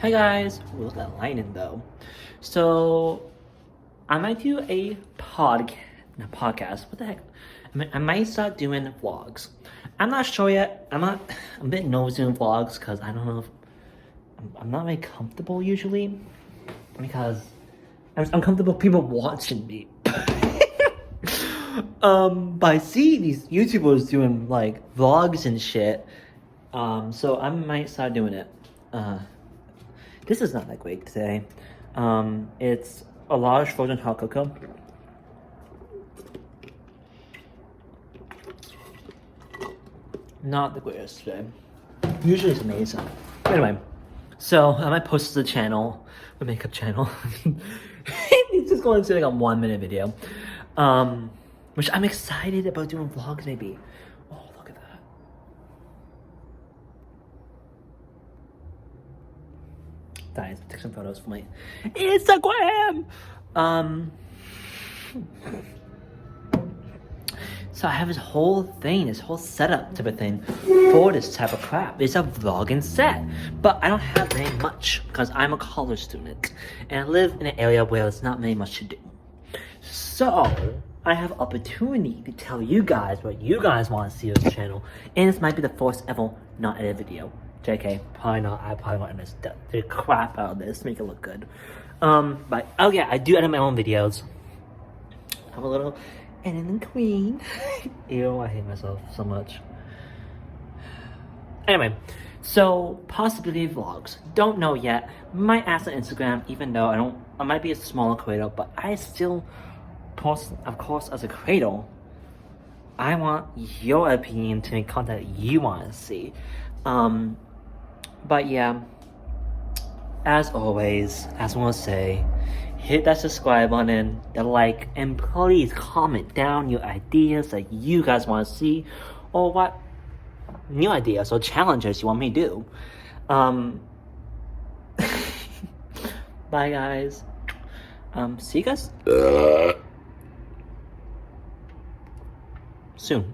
Hi guys. Ooh, look at that lining though. So I might do a podcast. What the heck? I might start doing vlogs. I'm not sure yet. I'm a bit nosy in vlogs because I don't know if I'm not very comfortable usually because I'm comfortable people watching me. But I see these YouTubers doing like vlogs and shit. So I might start doing it. This is not that great today. It's a large frozen hot cocoa. Not the greatest today. Usually it's amazing. Anyway, so I might post to the channel, the makeup channel. It's just going to like a 1 minute video. Which I'm excited about doing vlogs maybe. Oh, look at that. Guys, take some photos for my Instagram. So I have this whole thing, this whole setup type of thing for this type of crap. It's a vlogging set, but I don't have very much because I'm a college student and I live in an area where there's not very much to do. So I have opportunity to tell you guys what you guys want to see on this channel, and this might be the first ever not edited video. JK, probably not. I probably want to miss the crap out of this to make it look good. But oh yeah, I do edit my own videos. I have a little editing queen. Ew, I hate myself so much. Anyway, so possibility vlogs. Don't know yet. Might ask on Instagram, even though I might be a smaller creator, but I still post, of course, as a creator. I want your opinion to make content you want to see. But yeah, as always, as I want to say, hit that subscribe button, the like, and please comment down your ideas that you guys want to see, or what new ideas or challenges you want me to do. Bye guys. See you guys soon.